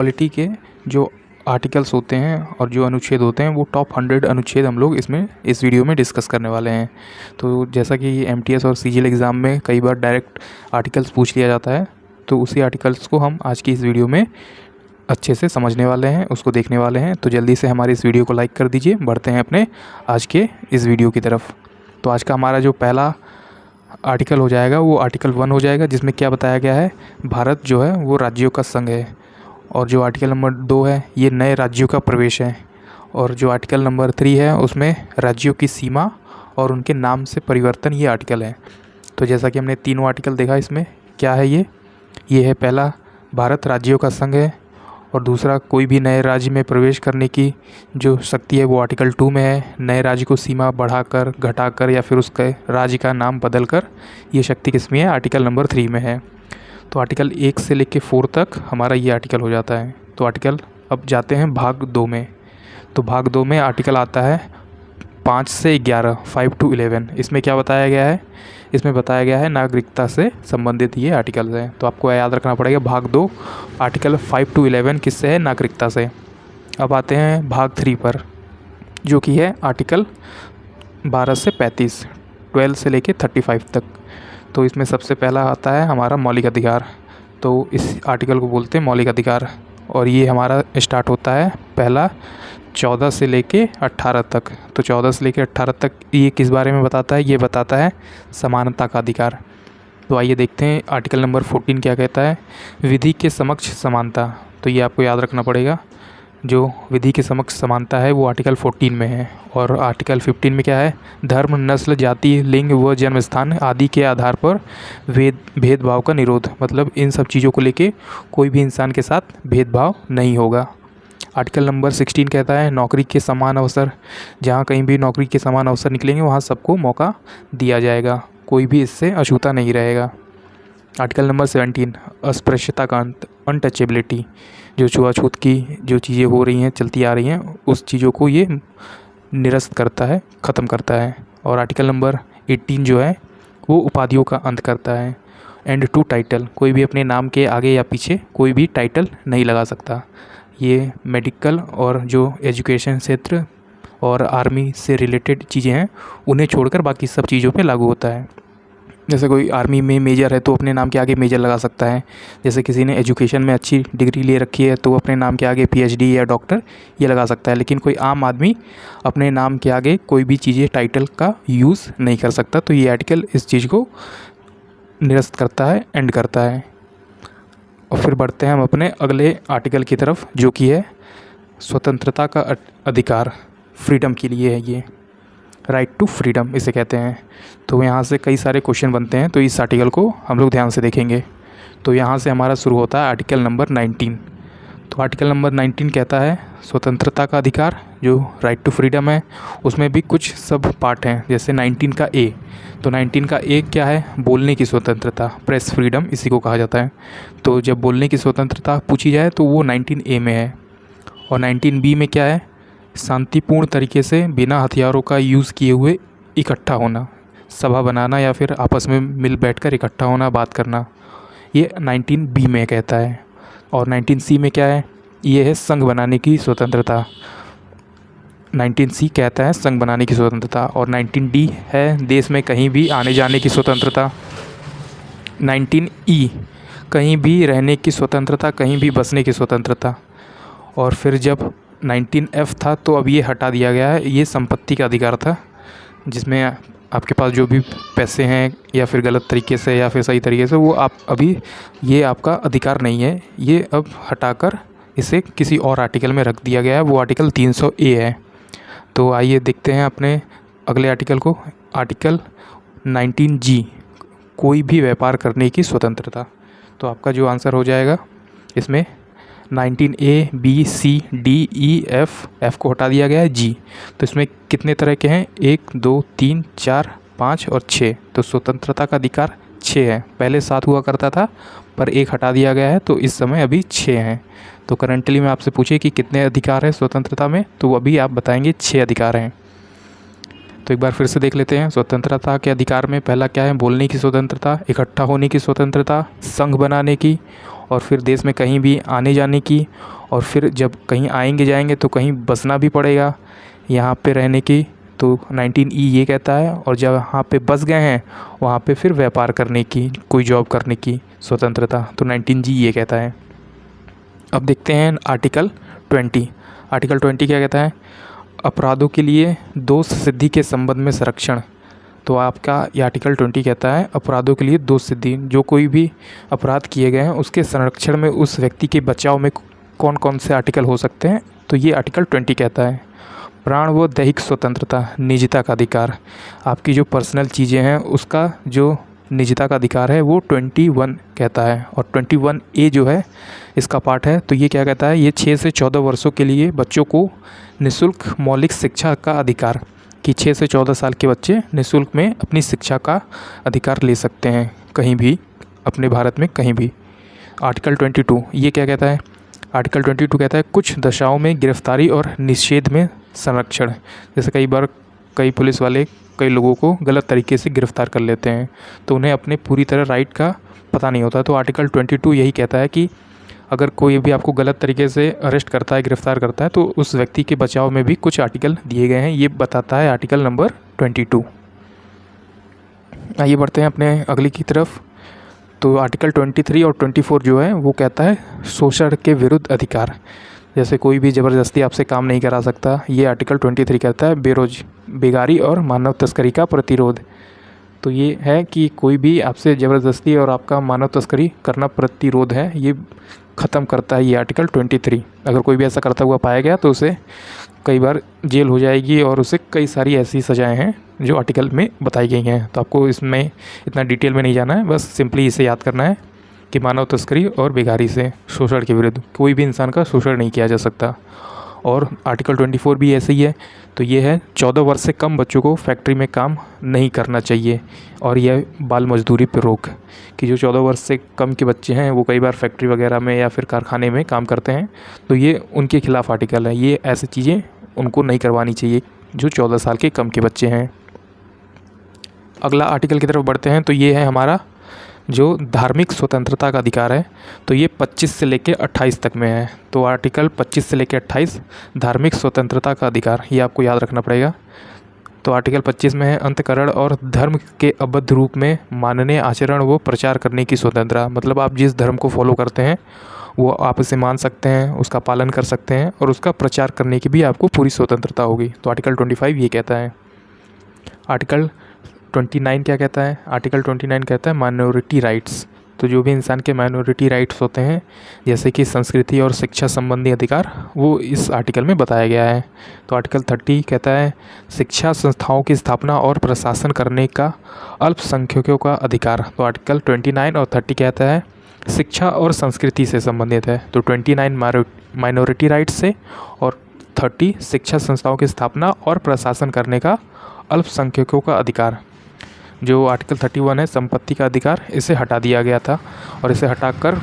Polity के जो articles होते हैं और जो अनुच्छेद होते हैं वो टॉप 100 अनुच्छेद हम लोग इस वीडियो में डिस्कस करने वाले हैं। तो जैसा कि एमटीएस और सीजीएल एग्ज़ाम में कई बार डायरेक्ट आर्टिकल्स पूछ लिया जाता है, तो उसी आर्टिकल्स को हम आज की इस वीडियो में अच्छे से समझने वाले हैं, उसको देखने वाले हैं। तो जल्दी से हमारे इस वीडियो को लाइक कर दीजिए। बढ़ते हैं अपने आज के इस वीडियो की तरफ। तो आज का हमारा जो पहला आर्टिकल हो जाएगा वो आर्टिकल 1 हो जाएगा, जिसमें क्या बताया गया है, भारत जो है वो राज्यों का संघ है। और जो आर्टिकल नंबर 2 है ये नए राज्यों का प्रवेश है। और जो आर्टिकल नंबर 3 है उसमें राज्यों की सीमा और उनके नाम से परिवर्तन, ये आर्टिकल है। तो जैसा कि हमने तीनों आर्टिकल देखा, इसमें क्या है, ये है पहला, भारत राज्यों का संघ है। और दूसरा, कोई भी नए राज्य में प्रवेश करने की जो शक्ति है वो आर्टिकल 2 में है। नए राज्य को सीमा बढ़ाकर, घटाकर या फिर उसके राज्य का नाम बदलकर, ये शक्ति किसमें है, आर्टिकल नंबर 3 में है। तो आर्टिकल 1 से लेके 4 तक हमारा ये आर्टिकल हो जाता है। तो आर्टिकल अब जाते हैं भाग 2 में। तो भाग 2 में आर्टिकल आता है 5 से 11, 5 to 11। इसमें क्या बताया गया है, इसमें बताया गया है नागरिकता से संबंधित ये आर्टिकल्स हैं। तो आपको याद रखना पड़ेगा, भाग 2 आर्टिकल 5 to 11 किससे है, नागरिकता से। अब आते हैं भाग 3 पर, जो कि है आर्टिकल 12 से 35, 12 से लेके 35 तक। तो इसमें सबसे पहला आता है हमारा मौलिक अधिकार। तो इस आर्टिकल को बोलते हैं मौलिक अधिकार। और ये हमारा स्टार्ट होता है पहला 14 से लेके 18 तक। तो 14 से लेके 18 तक ये किस बारे में बताता है, ये बताता है समानता का अधिकार। तो आइए देखते हैं आर्टिकल नंबर 14 क्या कहता है, विधि के समक्ष समानता। तो ये आपको याद रखना पड़ेगा, जो विधि के समक्ष समानता है वो आर्टिकल 14 में है। और आर्टिकल 15 में क्या है, धर्म, नस्ल, जाति, लिंग व जन्म स्थान आदि के आधार पर भेदभाव का निरोध। मतलब इन सब चीज़ों को लेके कोई भी इंसान के साथ भेदभाव नहीं होगा। आर्टिकल नंबर 16 कहता है नौकरी के समान अवसर। जहाँ कहीं भी नौकरी के समान अवसर निकलेंगे वहाँ सबको मौका दिया जाएगा, कोई भी इससे अछूता नहीं रहेगा। आर्टिकल नंबर 17 अस्पृश्यता का अंत, अनटचेबिलिटी। जो छुआछूत की जो चीज़ें हो रही हैं, चलती आ रही हैं, उस चीज़ों को ये निरस्त करता है, ख़त्म करता है। और आर्टिकल नंबर 18 जो है वो उपाधियों का अंत करता है। एंड टू टाइटल, कोई भी अपने नाम के आगे या पीछे कोई भी टाइटल नहीं लगा सकता। ये मेडिकल और जो एजुकेशन क्षेत्र और आर्मी से रिलेटेड चीज़ें हैं उन्हें छोड़कर बाकी सब चीज़ों पे लागू होता है। जैसे कोई आर्मी में मेजर है तो अपने नाम के आगे मेजर लगा सकता है। जैसे किसी ने एजुकेशन में अच्छी डिग्री ले रखी है तो अपने नाम के आगे पीएचडी या डॉक्टर ये लगा सकता है। लेकिन कोई आम आदमी अपने नाम के आगे कोई भी चीज़ें टाइटल का यूज़ नहीं कर सकता। तो ये आर्टिकल इस चीज़ को निरस्त करता है, एंड करता है। और फिर बढ़ते हैं हम अपने अगले आर्टिकल की तरफ, जो कि है स्वतंत्रता का अधिकार, फ्रीडम के लिए है ये, राइट टू फ्रीडम इसे कहते हैं। तो यहाँ से कई सारे क्वेश्चन बनते हैं, तो इस आर्टिकल को हम लोग ध्यान से देखेंगे। तो यहाँ से हमारा शुरू होता है आर्टिकल नंबर 19। तो आर्टिकल नंबर 19 कहता है स्वतंत्रता का अधिकार, जो राइट टू फ्रीडम है, उसमें भी कुछ सब पार्ट हैं। जैसे 19 का ए, तो 19 का ए क्या है, बोलने की स्वतंत्रता, प्रेस फ्रीडम इसी को कहा जाता है। तो जब बोलने की स्वतंत्रता पूछी जाए तो वो 19 ए में है। और 19 बी में क्या है, शांतिपूर्ण तरीके से बिना हथियारों का यूज़ किए हुए इकट्ठा होना, सभा बनाना या फिर आपस में मिल बैठकर इकट्ठा होना, बात करना, ये 19 बी में कहता है। और 19 सी में क्या है, ये है संघ बनाने की स्वतंत्रता। 19 सी कहता है संघ बनाने की स्वतंत्रता। और 19 डी है देश में कहीं भी आने जाने की स्वतंत्रता। 19 ई कहीं भी रहने की स्वतंत्रता, कहीं भी बसने की स्वतंत्रता। और फिर जब 19 एफ था तो अब ये हटा दिया गया है, ये संपत्ति का अधिकार था, जिसमें आपके पास जो भी पैसे हैं या फिर गलत तरीके से या फिर सही तरीके से, वो आप अभी ये आपका अधिकार नहीं है, ये अब हटाकर इसे किसी और आर्टिकल में रख दिया गया है, वो आर्टिकल 300 ए है। तो आइए देखते हैं अपने अगले आर्टिकल को, आर्टिकल 19 जी, कोई भी व्यापार करने की स्वतंत्रता। तो आपका जो आंसर हो जाएगा इसमें 19 ए, बी, सी, डी, ई, एफ को हटा दिया गया है, जी। तो इसमें कितने तरह के हैं, 1 2 3 4 5 और 6। तो स्वतंत्रता का अधिकार 6 है, पहले 7 हुआ करता था पर 1 हटा दिया गया है, तो इस समय अभी 6 हैं। तो करंटली में आपसे पूछे कि कितने अधिकार है स्वतंत्रता में, तो अभी आप बताएंगे 6 अधिकार हैं। तो एक बार फिर से देख लेते हैं। स्वतंत्रता के अधिकार में पहला क्या है, बोलने की स्वतंत्रता, इकट्ठा होने की स्वतंत्रता, संघ बनाने की और फिर देश में कहीं भी आने जाने की, और फिर जब कहीं आएंगे जाएंगे तो कहीं बसना भी पड़ेगा यहाँ पे रहने की, तो 19E ये कहता है। और जब यहाँ पे बस गए हैं वहाँ पे फिर व्यापार करने की, कोई जॉब करने की स्वतंत्रता, तो 19G ये कहता है। अब देखते हैं आर्टिकल 20। आर्टिकल 20 क्या कहता है? अपराधों के लिए दोष सिद्धि के संबंध में संरक्षण। तो आपका ये आर्टिकल 20 कहता है अपराधों के लिए दोष सिद्धि, जो कोई भी अपराध किए गए हैं उसके संरक्षण में, उस व्यक्ति के बचाव में कौन कौन से आर्टिकल हो सकते हैं, तो ये आर्टिकल 20 कहता है। प्राण व दैहिक स्वतंत्रता, निजता का अधिकार, आपकी जो पर्सनल चीज़ें हैं उसका जो निजता का अधिकार है वो 21 कहता है। और 21A जो है इसका पार्ट है, तो ये क्या कहता है? ये 6 से 14 वर्षों के लिए बच्चों को निःशुल्क मौलिक शिक्षा का अधिकार, कि 6 से 14 साल के बच्चे निःशुल्क में अपनी शिक्षा का अधिकार ले सकते हैं कहीं भी, अपने भारत में कहीं भी। आर्टिकल 22 ये क्या कहता है? आर्टिकल 22 कहता है कुछ दशाओं में गिरफ्तारी और निषेध में संरक्षण। जैसे कई बार कई पुलिस वाले कई लोगों को गलत तरीके से गिरफ़्तार कर लेते हैं, तो उन्हें अपने पूरी तरह राइट का पता नहीं होता। तो आर्टिकल 22 यही कहता है कि अगर कोई भी आपको गलत तरीके से अरेस्ट करता है, गिरफ़्तार करता है, तो उस व्यक्ति के बचाव में भी कुछ आर्टिकल दिए गए हैं, ये बताता है आर्टिकल नंबर 22। आइए बढ़ते हैं अपने अगली की तरफ। तो आर्टिकल 23 और 24 जो है वो कहता है शोषण के विरुद्ध अधिकार। जैसे कोई भी ज़बरदस्ती आपसे काम नहीं करा सकता, ये आर्टिकल 23 कहता है। बेगारी और मानव तस्करी का प्रतिरोध, तो ये है कि कोई भी आपसे ज़बरदस्ती और आपका मानव तस्करी करना प्रतिरोध है, ये ख़त्म करता है ये आर्टिकल 23। अगर कोई भी ऐसा करता हुआ पाया गया तो उसे कई बार जेल हो जाएगी और उसे कई सारी ऐसी सज़ाएं हैं जो आर्टिकल में बताई गई हैं। तो आपको इसमें इतना डिटेल में नहीं जाना है, बस सिंपली इसे याद करना है कि मानव तस्करी और बेगारी से शोषण के विरुद्ध कोई भी इंसान का शोषण नहीं किया जा सकता। और आर्टिकल 24 भी ऐसे ही है। तो ये है 14 वर्ष से कम बच्चों को फैक्ट्री में काम नहीं करना चाहिए। और यह बाल मजदूरी पर रोक, कि जो 14 वर्ष से कम के बच्चे हैं वो कई बार फैक्ट्री वगैरह में या फिर कारखाने में काम करते हैं, तो ये उनके खिलाफ़ आर्टिकल है। ये ऐसी चीज़ें उनको नहीं करवानी चाहिए जो 14 साल के कम के बच्चे हैं। अगला आर्टिकल की तरफ बढ़ते हैं। तो ये है हमारा जो धार्मिक स्वतंत्रता का अधिकार है, तो ये 25 से लेकर 28 तक में है। तो आर्टिकल 25 से लेकर 28 धार्मिक स्वतंत्रता का अधिकार, ये आपको याद रखना पड़ेगा। तो आर्टिकल 25 में है अंतःकरण और धर्म के अबद्ध रूप में मानने, आचरण व प्रचार करने की स्वतंत्रता। मतलब आप जिस धर्म को फॉलो करते हैं वो आप इसे मान सकते हैं, उसका पालन कर सकते हैं और उसका प्रचार करने की भी आपको पूरी स्वतंत्रता होगी। तो आर्टिकल 25 ये कहता है। आर्टिकल 29 क्या कहता है? आर्टिकल 29 कहता है माइनॉरिटी राइट्स। तो जो भी इंसान के माइनॉरिटी राइट्स होते हैं, जैसे कि संस्कृति और शिक्षा संबंधी अधिकार, वो इस आर्टिकल में बताया गया है। तो आर्टिकल 30 कहता है शिक्षा संस्थाओं की स्थापना और प्रशासन करने का अल्पसंख्यकों का अधिकार। तो आर्टिकल 29 और 30 कहता है शिक्षा और संस्कृति से संबंधित है। तो 29 माइनॉरिटी राइट्स से और 30 शिक्षा संस्थाओं की स्थापना और प्रशासन करने का अल्पसंख्यकों का अधिकार। जो आर्टिकल 31 है संपत्ति का अधिकार, इसे हटा दिया गया था और इसे हटाकर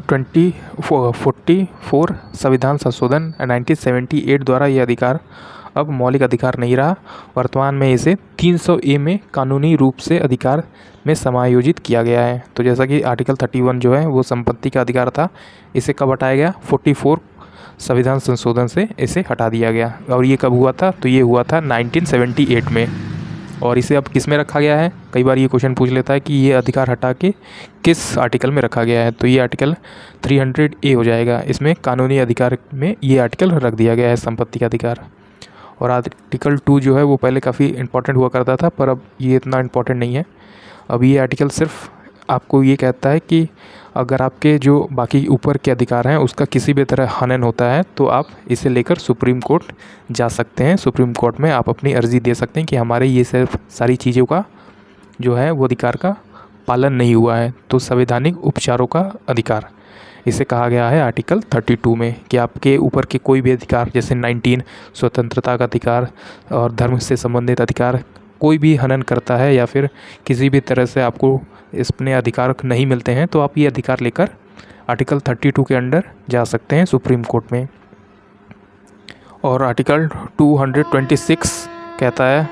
44 संविधान संशोधन 1978 द्वारा ये अधिकार अब मौलिक अधिकार नहीं रहा। वर्तमान में इसे 300A में कानूनी रूप से अधिकार में समायोजित किया गया है। तो जैसा कि आर्टिकल 31 जो है वो संपत्ति का अधिकार था, इसे कब हटाया गया? 44 संविधान संशोधन से इसे हटा दिया गया। और ये कब हुआ था? तो ये हुआ था 1978 में। और इसे अब किस में रखा गया है? कई बार ये क्वेश्चन पूछ लेता है कि ये अधिकार हटा के किस आर्टिकल में रखा गया है। तो ये आर्टिकल 300A हो जाएगा। इसमें कानूनी अधिकार में ये आर्टिकल रख दिया गया है, संपत्ति का अधिकार। और आर्टिकल 2 जो है वो पहले काफ़ी इंपॉर्टेंट हुआ करता था, पर अब ये इतना इंपॉर्टेंट नहीं है। अब ये आर्टिकल सिर्फ आपको ये कहता है कि अगर आपके जो बाकी ऊपर के अधिकार हैं उसका किसी भी तरह हनन होता है तो आप इसे लेकर सुप्रीम कोर्ट जा सकते हैं। सुप्रीम कोर्ट में आप अपनी अर्ज़ी दे सकते हैं कि हमारे ये सिर्फ सारी चीज़ों का जो है वो अधिकार का पालन नहीं हुआ है। तो संवैधानिक उपचारों का अधिकार, इसे कहा गया है आर्टिकल 32 में कि आपके ऊपर के कोई भी अधिकार, जैसे 19 स्वतंत्रता का अधिकार और धर्म से संबंधित अधिकार, कोई भी हनन करता है या फिर किसी भी तरह से आपको इसमें अधिकार नहीं मिलते हैं, तो आप ये अधिकार लेकर आर्टिकल 32 के अंडर जा सकते हैं सुप्रीम कोर्ट में। और आर्टिकल 226 कहता है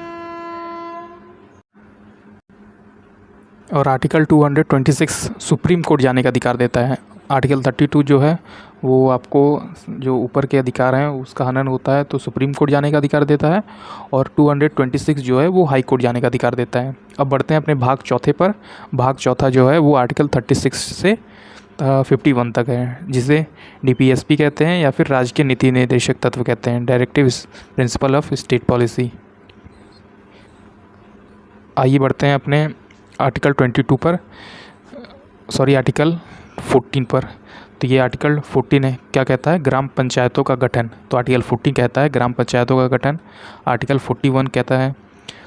और आर्टिकल 226 सुप्रीम कोर्ट जाने का अधिकार देता है। आर्टिकल 32 जो है वो आपको जो ऊपर के अधिकार हैं उसका हनन होता है तो सुप्रीम कोर्ट जाने का अधिकार देता है, और 226 जो है वो हाई कोर्ट जाने का अधिकार देता है। अब बढ़ते हैं अपने भाग चौथे पर। भाग चौथा जो है वो आर्टिकल 36 से 51 तक है, जिसे DPSP कहते हैं या फिर राज्य के नीति निर्देशक तत्व कहते हैं, directive principle of state policy. आइए बढ़ते हैं अपने आर्टिकल 22 पर, आर्टिकल 14 पर। तो ये आर्टिकल 14 है, क्या कहता है, ग्राम पंचायतों का गठन। तो आर्टिकल 14 कहता है ग्राम पंचायतों का गठन। आर्टिकल 41 कहता है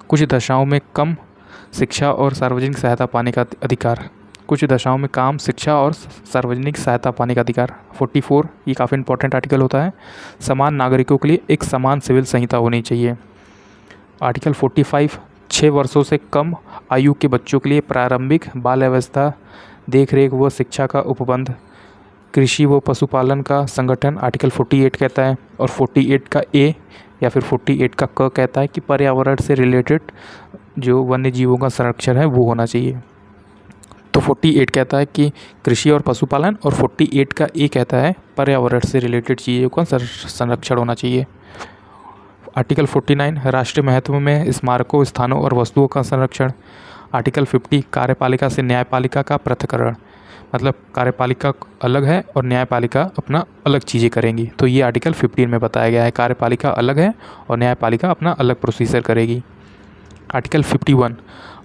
कुछ दशाओं में कम शिक्षा और सार्वजनिक सहायता पाने का अधिकार। कुछ दशाओं में काम, शिक्षा और सार्वजनिक सहायता पाने का अधिकार। 44 ये काफ़ी इंपॉर्टेंट आर्टिकल होता है, समान नागरिकों के लिए एक समान सिविल संहिता होनी चाहिए। आर्टिकल 45 6 वर्षों से कम आयु के बच्चों के लिए प्रारंभिक बाल अवस्था देखरेख व शिक्षा का उपबंध। कृषि व पशुपालन का संगठन आर्टिकल 48 कहता है, और 48 का ए या फिर 48 का क कहता है कि पर्यावरण से रिलेटेड जो वन्य जीवों का संरक्षण है वो होना चाहिए। तो 48 कहता है कि कृषि और पशुपालन, और 48 का ए कहता है पर्यावरण से रिलेटेड चीज़ों का संरक्षण होना चाहिए। आर्टिकल 49 राष्ट्रीय महत्व में स्मारकों, स्थानों और वस्तुओं का संरक्षण। आर्टिकल 50 कार्यपालिका से न्यायपालिका का पृथक्करण, मतलब कार्यपालिका अलग है और न्यायपालिका अपना अलग चीज़ें करेंगी। तो ये आर्टिकल 15 में बताया गया है, कार्यपालिका अलग है और न्यायपालिका अपना अलग प्रोसीजर करेगी। आर्टिकल 51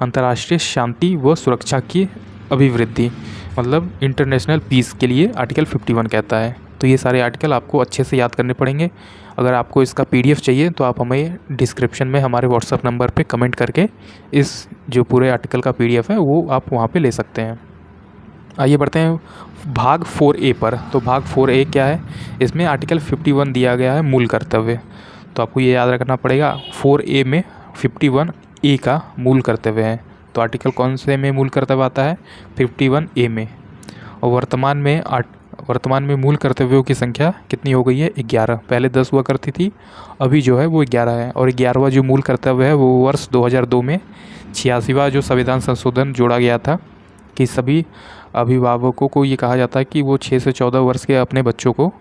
अंतर्राष्ट्रीय शांति व सुरक्षा की अभिवृद्धि, मतलब इंटरनेशनल पीस के लिए आर्टिकल 51 कहता है। तो ये सारे आर्टिकल आपको अच्छे से याद करने पड़ेंगे। अगर आपको इसका PDF चाहिए तो आप हमें डिस्क्रिप्शन में हमारे WhatsApp नंबर पे कमेंट करके इस जो पूरे आर्टिकल का PDF है वो आप वहाँ पे ले सकते हैं। आइए बढ़ते हैं भाग 4A पर। तो भाग 4A क्या है, इसमें आर्टिकल 51 दिया गया है मूल कर्तव्य। तो आपको ये याद रखना पड़ेगा, 4A में 51A का मूल कर्तव्य है। तो आर्टिकल कौन से में मूल कर्तव्य आता है, 51A में। और वर्तमान में मूल कर्तव्यों की संख्या कितनी हो गई है, 11। पहले 10 हुआ करती थी, अभी जो है वो 11 है। और 11वां जो मूल कर्तव्य है वो वर्ष 2002 में 86वां जो संविधान संशोधन जोड़ा गया था कि सभी अभिभावकों को ये कहा जाता है कि वो 6 से 14 वर्ष के अपने बच्चों को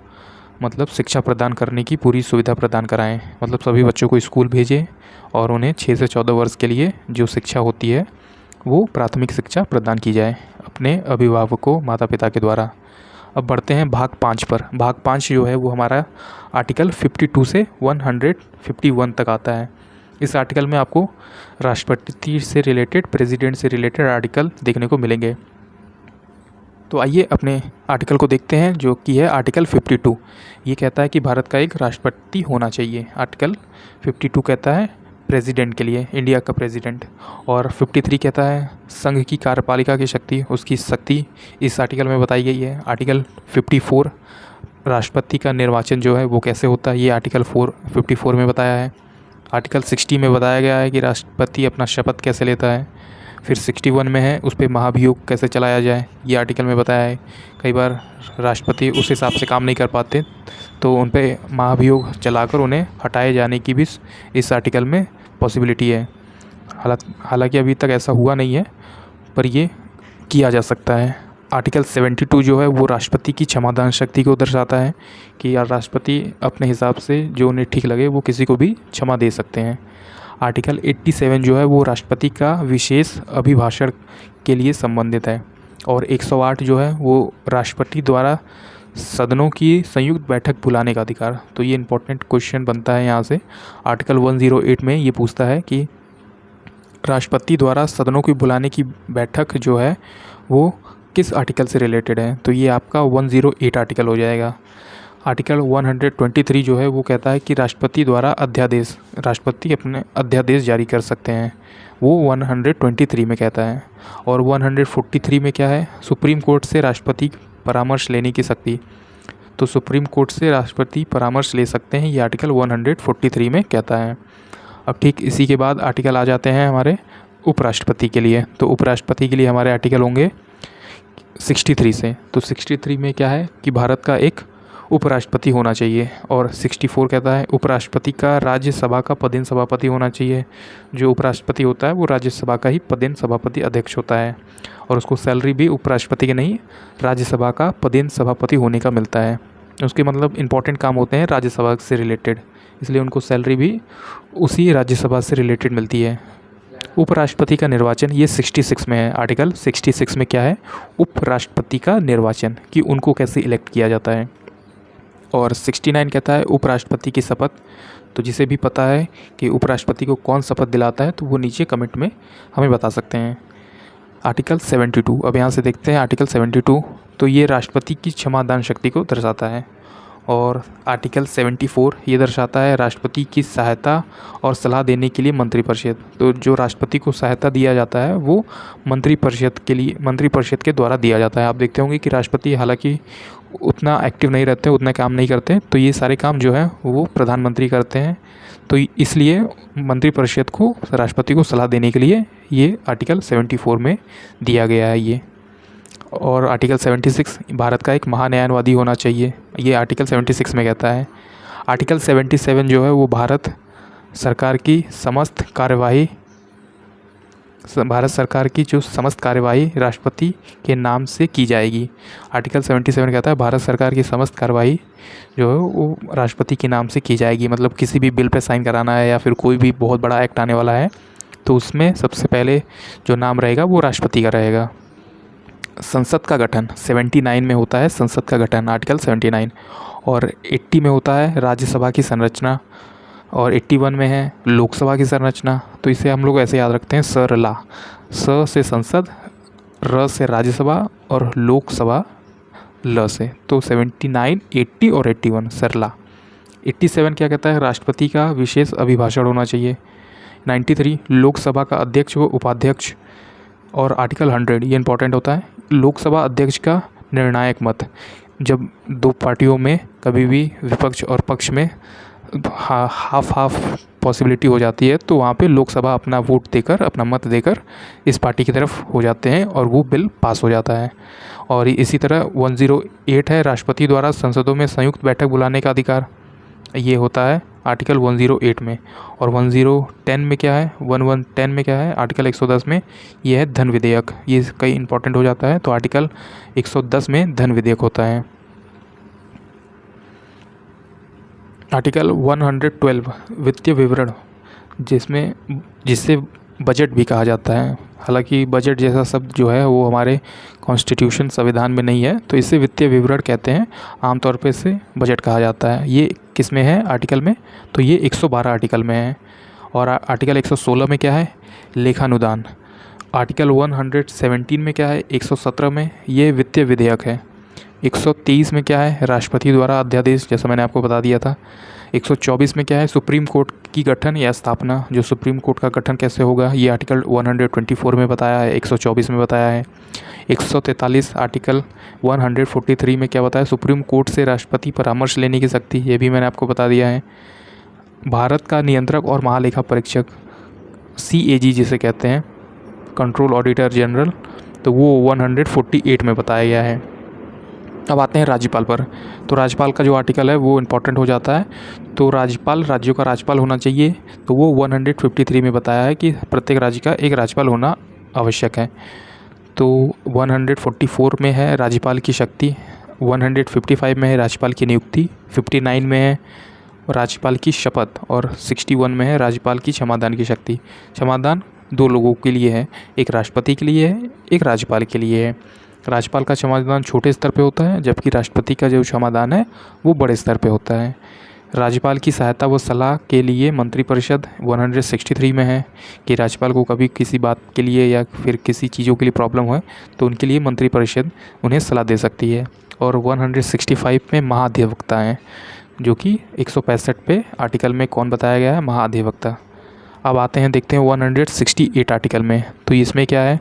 मतलब शिक्षा प्रदान करने की पूरी सुविधा प्रदान कराएं। मतलब सभी बच्चों को स्कूल भेजें और उन्हें 6 से 14 वर्ष के लिए जो शिक्षा होती है वो प्राथमिक शिक्षा प्रदान की जाए अपने अभिभावकों, माता पिता के द्वारा। अब बढ़ते हैं भाग 5 पर। भाग 5 जो है वो हमारा आर्टिकल 52 से 151 तक आता है। इस आर्टिकल में आपको राष्ट्रपति से रिलेटेड, प्रेसिडेंट से रिलेटेड आर्टिकल देखने को मिलेंगे। तो आइए अपने आर्टिकल को देखते हैं जो कि है आर्टिकल 52। ये कहता है कि भारत का एक राष्ट्रपति होना चाहिए। आर्टिकल 52 कहता है प्रेसिडेंट के लिए, इंडिया का प्रेसिडेंट। और 53 कहता है संघ की कार्यपालिका की शक्ति, उसकी शक्ति इस आर्टिकल में बताई गई है। आर्टिकल 54 राष्ट्रपति का निर्वाचन जो है वो कैसे होता है, ये आर्टिकल 54 में बताया है। आर्टिकल 60 में बताया गया है कि राष्ट्रपति अपना शपथ कैसे लेता है। फिर 61 में है उस पर महाभियोग कैसे चलाया जाए, ये आर्टिकल में बताया है। कई बार राष्ट्रपति उस हिसाब से काम नहीं कर पाते तो उन पर महाभियोग चलाकर उन्हें हटाए जाने की भी इस आर्टिकल में पॉसिबिलिटी है। हालांकि अभी तक ऐसा हुआ नहीं है पर ये किया जा सकता है। आर्टिकल 72 जो है वो राष्ट्रपति की क्षमादान शक्ति को दर्शाता है कि राष्ट्रपति अपने हिसाब से जो उन्हें ठीक लगे वो किसी को भी क्षमा दे सकते हैं। आर्टिकल 87 जो है वो राष्ट्रपति का विशेष अभिभाषण के लिए संबंधित है। और 108 जो है वो राष्ट्रपति द्वारा सदनों की संयुक्त बैठक बुलाने का अधिकार। तो ये इंपॉर्टेंट क्वेश्चन बनता है यहाँ से। आर्टिकल 108 में ये पूछता है कि राष्ट्रपति द्वारा सदनों की बुलाने की बैठक जो है वो किस आर्टिकल से रिलेटेड है। तो ये आपका 108 आर्टिकल हो जाएगा। आर्टिकल 123 जो है वो कहता है कि राष्ट्रपति द्वारा अध्यादेश, राष्ट्रपति अपने अध्यादेश जारी कर सकते हैं, वो 123 में कहता है। और 143 में क्या है, सुप्रीम कोर्ट से राष्ट्रपति परामर्श लेने की शक्ति। तो सुप्रीम कोर्ट से राष्ट्रपति परामर्श ले सकते हैं, ये आर्टिकल 143 में कहता है। अब ठीक इसी के बाद आर्टिकल आ जाते हैं हमारे उपराष्ट्रपति के लिए। तो उपराष्ट्रपति के लिए हमारे आर्टिकल होंगे 63 से। तो 63 में क्या है कि भारत का एक उपराष्ट्रपति होना चाहिए। और 64 कहता है उपराष्ट्रपति का राज्यसभा का पदेन सभापति होना चाहिए। जो उपराष्ट्रपति होता है वो राज्यसभा का ही पदेन सभापति अध्यक्ष होता है, और उसको सैलरी भी उपराष्ट्रपति के नहीं राज्यसभा का पदेन सभापति होने का मिलता है। उसके मतलब इंपॉर्टेंट काम होते हैं राज्यसभा से रिलेटेड, इसलिए उनको सैलरी भी उसी राज्यसभा से रिलेटेड मिलती है। उपराष्ट्रपति का निर्वाचन ये 66 में है। आर्टिकल 66 में क्या है, उपराष्ट्रपति का निर्वाचन, कि उनको कैसे इलेक्ट किया जाता है। और 69 कहता है उपराष्ट्रपति की शपथ। तो जिसे भी पता है कि उपराष्ट्रपति को कौन शपथ दिलाता है तो वो नीचे कमेंट में हमें बता सकते हैं। आर्टिकल 72, अब यहाँ से देखते हैं आर्टिकल 72, तो ये राष्ट्रपति की क्षमादान शक्ति को दर्शाता है। और आर्टिकल 74 ये दर्शाता है राष्ट्रपति की सहायता और सलाह देने के लिए मंत्रिपरिषद। तो जो राष्ट्रपति को सहायता दिया जाता है वो मंत्रिपरिषद के द्वारा दिया जाता है। आप देखते होंगे कि राष्ट्रपति हालांकि उतना एक्टिव नहीं रहते, उतना काम नहीं करते, तो ये सारे काम जो है वो प्रधानमंत्री करते हैं। तो इसलिए मंत्रिपरिषद को राष्ट्रपति को सलाह देने के लिए ये आर्टिकल 74 में दिया गया है ये। और आर्टिकल 76 भारत का एक महान्यायवादी होना चाहिए, ये आर्टिकल 76 में कहता है। आर्टिकल 77 जो है वो भारत सरकार की जो समस्त कार्यवाही राष्ट्रपति के नाम से की जाएगी। आर्टिकल 77 कहता है भारत सरकार की समस्त कार्यवाही जो है वो राष्ट्रपति के नाम से की जाएगी। मतलब किसी भी बिल पे साइन कराना है या फिर कोई भी बहुत बड़ा एक्ट आने वाला है तो उसमें सबसे पहले जो नाम रहेगा वो राष्ट्रपति का रहेगा। संसद का गठन 79 में होता है, संसद का गठन आर्टिकल 79। और 80 में होता है राज्यसभा की संरचना, और 81 में है लोकसभा की संरचना। तो इसे हम लोग ऐसे याद रखते हैं सरला, स से संसद, र से राज्यसभा और लोकसभा ल से। तो 79, 80 और 81 सरला। 87 क्या कहता है राष्ट्रपति का विशेष अभिभाषण होना चाहिए। 93 लोकसभा का अध्यक्ष व उपाध्यक्ष। और आर्टिकल 100 ये इंपॉर्टेंट होता है लोकसभा अध्यक्ष का निर्णायक मत। जब दो पार्टियों में कभी भी विपक्ष और पक्ष में हाफ पॉसिबिलिटी हो जाती है तो वहाँ पे लोकसभा अपना वोट देकर, अपना मत देकर इस पार्टी की तरफ हो जाते हैं और वो बिल पास हो जाता है। और इसी तरह 108 है राष्ट्रपति द्वारा संसदों में संयुक्त बैठक बुलाने का अधिकार, ये होता है आर्टिकल 108 में। और 1010 में क्या है, 1110 में क्या है, आर्टिकल 110 में ये है धन विधेयक। ये कई इंपॉर्टेंट हो जाता है तो आर्टिकल 110 में धन विधेयक होता है। आर्टिकल 112 वित्तीय विवरण, जिसे बजट भी कहा जाता है। हालांकि बजट जैसा शब्द जो है वो हमारे कॉन्स्टिट्यूशन संविधान में नहीं है, तो इसे वित्तीय विवरण कहते हैं। आमतौर पे इसे बजट कहा जाता है। ये किस में है आर्टिकल में, तो ये 112 आर्टिकल में है। और आर्टिकल 116 में क्या है लेखानुदान। आर्टिकल 117 में क्या है 117 में ये वित्तीय विधेयक है। 123 में क्या है राष्ट्रपति द्वारा अध्यादेश, जैसा मैंने आपको बता दिया था। 124 में क्या है सुप्रीम कोर्ट की गठन या स्थापना। जो सुप्रीम कोर्ट का गठन कैसे होगा ये आर्टिकल 124 में बताया है, 124 में बताया है। 143 आर्टिकल 143 में क्या बताया सुप्रीम कोर्ट से राष्ट्रपति परामर्श लेने की शक्ति, ये भी मैंने आपको बता दिया है। भारत का नियंत्रक और महालेखा परीक्षक CAG जिसे कहते हैं, कंट्रोल ऑडिटर जनरल, तो वो 148 में बताया गया है। अब आते हैं राज्यपाल पर। तो राज्यपाल का जो आर्टिकल है वो इम्पोर्टेंट हो जाता है। तो राज्यपाल राज्यों का राज्यपाल होना चाहिए, तो वो 153 में बताया है कि प्रत्येक राज्य का एक राज्यपाल होना आवश्यक है। तो 144 में है राज्यपाल की शक्ति, 155 में है राज्यपाल की नियुक्ति, 59 में है राज्यपाल की शपथ, और 61 में है राज्यपाल की क्षमादान की शक्ति। क्षमादान दो लोगों के लिए है, एक राष्ट्रपति के लिए है, एक राज्यपाल के लिए है। राज्यपाल का क्षमादान छोटे स्तर पे होता है, जबकि राष्ट्रपति का जो क्षमादान है वो बड़े स्तर पे होता है। राज्यपाल की सहायता व सलाह के लिए मंत्रिपरिषद 163 में है कि राज्यपाल को कभी किसी बात के लिए या फिर किसी चीज़ों के लिए प्रॉब्लम हो तो उनके लिए मंत्रिपरिषद उन्हें सलाह दे सकती है। और 165 में महाधिवक्ता हैं, जो कि 165 पे आर्टिकल में कौन बताया गया है महाधिवक्ता। अब आते हैं देखते हैं 168 आर्टिकल में। तो इसमें क्या है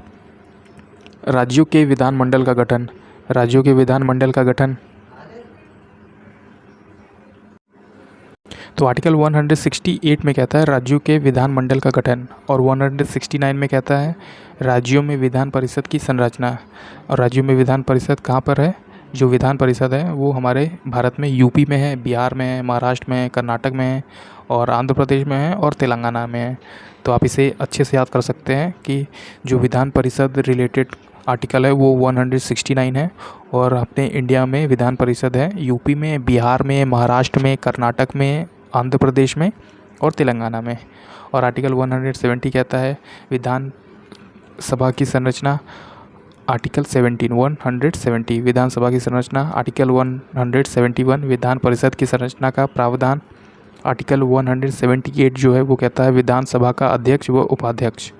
राज्यों के विधानमंडल का गठन। राज्यों के विधानमंडल का गठन, तो आर्टिकल 168 में कहता है राज्यों के विधानमंडल का गठन। और 169 में कहता है राज्यों में विधान परिषद की संरचना। और राज्यों में विधान परिषद कहाँ पर है, जो विधान परिषद है वो हमारे भारत में यूपी में है, बिहार में है, महाराष्ट्र में है, कर्नाटक में है और आंध्र प्रदेश में है और तेलंगाना में है। तो आप इसे अच्छे से याद कर सकते हैं कि जो विधान परिषद रिलेटेड आर्टिकल है वो 169 है। और अपने इंडिया में विधान परिषद है यूपी में, बिहार में, महाराष्ट्र में, कर्नाटक में, आंध्र प्रदेश में और तेलंगाना में। और आर्टिकल 170 कहता है विधान सभा की संरचना। आर्टिकल 170 विधानसभा की संरचना। आर्टिकल 171 विधान परिषद की संरचना का प्रावधान। आर्टिकल 178 जो है वो कहता है विधानसभा का अध्यक्ष व उपाध्यक्ष।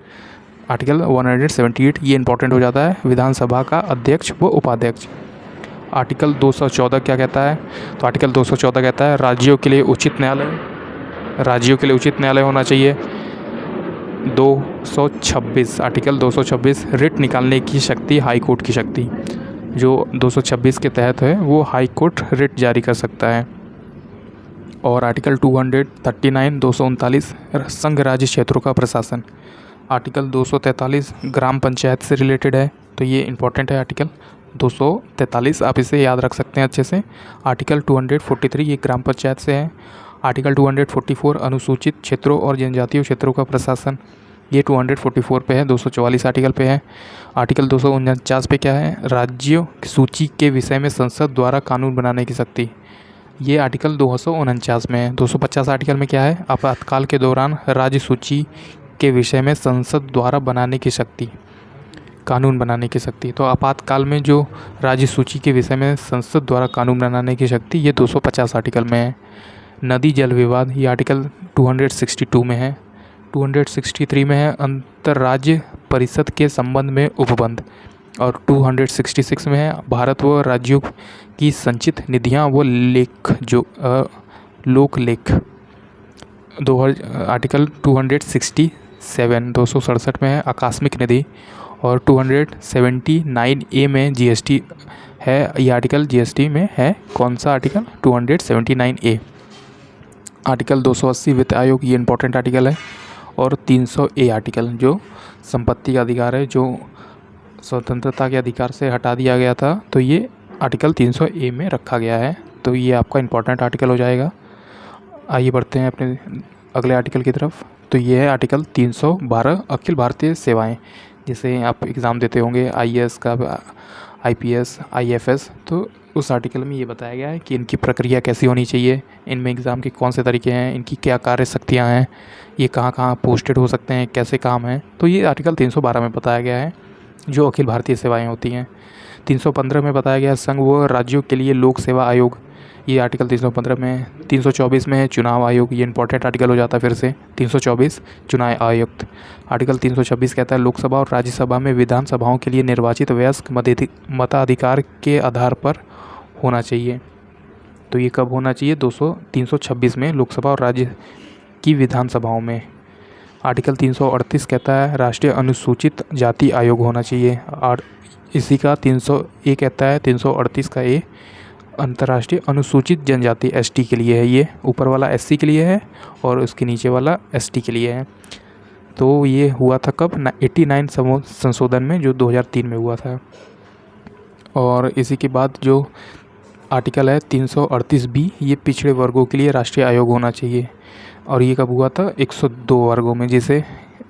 आर्टिकल 178 ये इंपॉर्टेंट हो जाता है, विधानसभा का अध्यक्ष व उपाध्यक्ष। आर्टिकल 214 क्या कहता है? तो आर्टिकल 214 कहता है राज्यों के लिए उचित न्यायालय होना चाहिए। 226 आर्टिकल 226 रिट निकालने की शक्ति हाई कोर्ट की शक्ति, जो 226 के तहत है वो हाई कोर्ट रिट जारी कर सकता है। और आर्टिकल 239 संघ राज्य क्षेत्रों का प्रशासन। आर्टिकल 243 ग्राम पंचायत से रिलेटेड है, तो ये इंपॉर्टेंट है आर्टिकल 243, आप इसे याद रख सकते हैं अच्छे से। आर्टिकल 243 ये ग्राम पंचायत से है। आर्टिकल 244 अनुसूचित क्षेत्रों और जनजातीय क्षेत्रों का प्रशासन, ये 244 पे है, 244 आर्टिकल पे है। आर्टिकल 249 पे क्या है? राज्यों की सूची के विषय में संसद द्वारा कानून बनाने की शक्ति, ये आर्टिकल 249 में है। 250 आर्टिकल में क्या है? आपातकाल के दौरान राज्य सूची के विषय में संसद द्वारा बनाने की शक्ति, कानून बनाने की शक्ति। तो आपातकाल में जो राज्य सूची के विषय में संसद द्वारा कानून बनाने की शक्ति, ये 250 आर्टिकल में है। नदी जल विवाद, ये आर्टिकल 262 में है। 263 में है अंतर्राज्य परिषद के संबंध में उपबंध। और 266 में है भारत व राज्यों की संचित निधियां व लेख, जो लोक लेख। आर्टिकल 267 में है आकस्मिक निधि। और 279A में GST है, ये आर्टिकल GST में है। कौन सा आर्टिकल? 279A। आर्टिकल 280 वित्त आयोग, ये इंपॉर्टेंट आर्टिकल है। और 300A आर्टिकल जो संपत्ति का अधिकार है, जो स्वतंत्रता के अधिकार से हटा दिया गया था, तो ये आर्टिकल 300A में रखा गया है। तो ये आपका इंपॉर्टेंट आर्टिकल हो जाएगा। आइए बढ़ते हैं अपने अगले आर्टिकल की तरफ। तो ये है आर्टिकल 312 अखिल भारतीय सेवाएं, जैसे आप एग्ज़ाम देते होंगे IAS का, IPS, IFS, तो उस आर्टिकल में ये बताया गया है कि इनकी प्रक्रिया कैसी होनी चाहिए, इनमें एग्ज़ाम के कौन से तरीके हैं, इनकी क्या कार्य शक्तियाँ हैं, ये कहाँ कहाँ पोस्टेड हो सकते हैं, कैसे काम है। तो ये आर्टिकल 312 में बताया गया है जो अखिल भारतीय सेवाएं होती हैं। 315 में बताया गया संघ व राज्यों के लिए लोक सेवा आयोग, ये आर्टिकल 315 में। 324 में है चुनाव आयोग, ये इंपॉर्टेंट आर्टिकल हो जाता है फिर से। 324 चुनाव आयुक्त। आर्टिकल 326 कहता है लोकसभा और राज्यसभा में विधानसभाओं के लिए निर्वाचित वयस्क मताधिकार के आधार पर होना चाहिए। तो ये कब होना चाहिए? 326 में लोकसभा और राज्य की विधानसभाओं में। आर्टिकल 338 कहता है राष्ट्रीय अनुसूचित जाति आयोग होना चाहिए। और इसी का 300A कहता है, 338 का A अंतर्राष्ट्रीय अनुसूचित जनजाति ST के लिए है। ये ऊपर वाला SC के लिए है और उसके नीचे वाला ST के लिए है। तो ये हुआ था कब? 89 संशोधन में, जो 2003 में हुआ था। और इसी के बाद जो आर्टिकल है 338B, ये पिछड़े वर्गों के लिए राष्ट्रीय आयोग होना चाहिए। और ये कब हुआ था? 102 वर्गों में, जिसे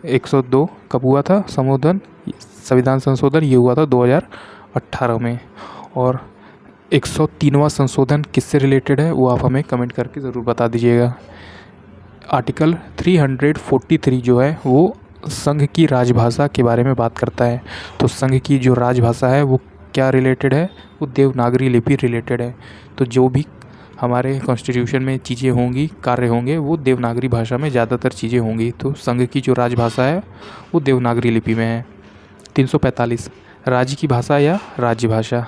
102 कब हुआ था संविधान संशोधन? ये हुआ था 2018 में। और 103वां संशोधन किससे रिलेटेड है वो आप हमें कमेंट करके ज़रूर बता दीजिएगा। आर्टिकल 343 जो है वो संघ की राजभाषा के बारे में बात करता है। तो संघ की जो राजभाषा है वो क्या रिलेटेड है? वो देवनागरी लिपि रिलेटेड है। तो जो भी हमारे कॉन्स्टिट्यूशन में चीज़ें होंगी, कार्य होंगे, वो देवनागरी भाषा में ज़्यादातर चीज़ें होंगी। तो संघ की जो राजभाषा है वो देवनागरी लिपि में है। 345 राज्य की भाषा या राज्य भाषा।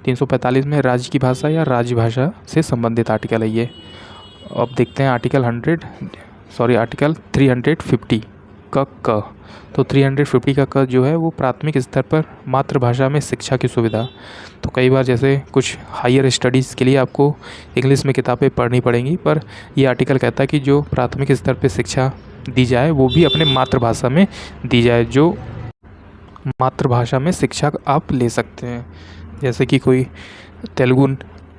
345 में राज्य की भाषा या राज्य भाषा से संबंधित आर्टिकल है ये। अब देखते हैं आर्टिकल 350 का क। तो 350 का क जो है वो प्राथमिक स्तर पर मातृभाषा में शिक्षा की सुविधा। तो कई बार जैसे कुछ हायर स्टडीज़ के लिए आपको इंग्लिश में किताबें पढ़नी पड़ेंगी, पर ये आर्टिकल कहता है कि जो प्राथमिक स्तर पर शिक्षा दी जाए वो भी अपने मातृभाषा में दी जाए, जो मातृभाषा में शिक्षा आप ले सकते हैं। जैसे कि कोई तेलुगु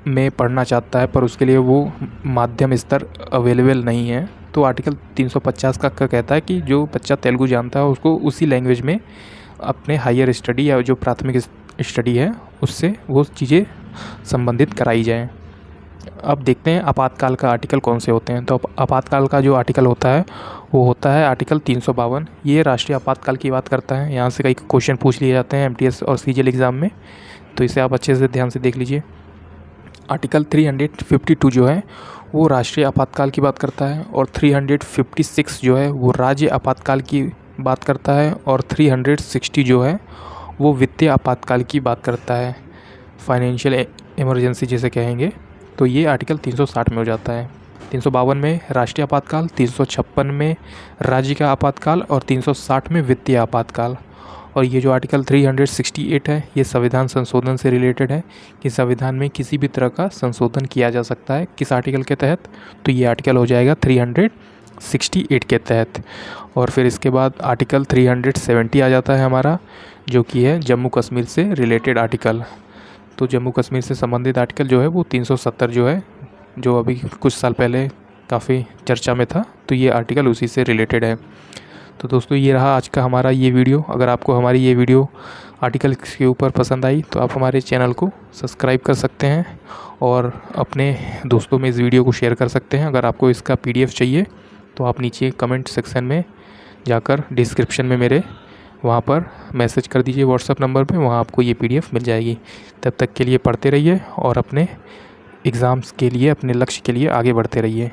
में पढ़ना चाहता है पर उसके लिए वो माध्यम स्तर अवेलेबल नहीं है, तो आर्टिकल 350 का कहता है कि जो बच्चा तेलुगु जानता है उसको उसी लैंग्वेज में अपने हायर स्टडी या जो प्राथमिक स्टडी है उससे वो चीज़ें संबंधित कराई जाएँ। अब देखते हैं आपातकाल का आर्टिकल कौन से होते हैं। तो आपातकाल का जो आर्टिकल होता है वो होता है आर्टिकल 352। ये राष्ट्रीय आपातकाल की बात करता है। यहाँ से कई क्वेश्चन पूछ लिए जाते हैं एमटीएस और सीजीएल एग्ज़ाम में, तो इसे आप अच्छे से ध्यान से देख लीजिए। आर्टिकल 352 जो है वो राष्ट्रीय आपातकाल की बात करता है, और 356 जो है वो राज्य आपातकाल की बात करता है, और 360 जो है वो वित्तीय आपातकाल की बात करता है, फाइनेंशियल इमरजेंसी जिसे कहेंगे। तो ये आर्टिकल 360 में हो जाता है। 352 में राष्ट्रीय आपातकाल, 356 में राज्य का आपातकाल और 360 में वित्तीय आपातकाल। और ये जो आर्टिकल 368 है ये संविधान संशोधन से रिलेटेड है कि संविधान में किसी भी तरह का संशोधन किया जा सकता है किस आर्टिकल के तहत, तो ये आर्टिकल हो जाएगा 368 के तहत। और फिर इसके बाद आर्टिकल 370 आ जाता है हमारा, जो कि है जम्मू कश्मीर से रिलेटेड आर्टिकल। तो जम्मू कश्मीर से संबंधित आर्टिकल जो है वो 370 जो है, जो अभी कुछ साल पहले काफ़ी चर्चा में था, तो ये आर्टिकल उसी से रिलेटेड है। तो दोस्तों ये रहा आज का हमारा ये वीडियो। अगर आपको हमारी ये वीडियो आर्टिकल के ऊपर पसंद आई तो आप हमारे चैनल को सब्सक्राइब कर सकते हैं और अपने दोस्तों में इस वीडियो को शेयर कर सकते हैं। अगर आपको इसका PDF चाहिए तो आप नीचे कमेंट सेक्शन में जाकर डिस्क्रिप्शन में मेरे वहाँ पर मैसेज कर दीजिए व्हाट्सएप नंबर पे, वहाँ आपको ये PDF मिल जाएगी। तब तक के लिए पढ़ते रहिए और अपने एग्ज़ाम्स के लिए, अपने लक्ष्य के लिए आगे बढ़ते रहिए।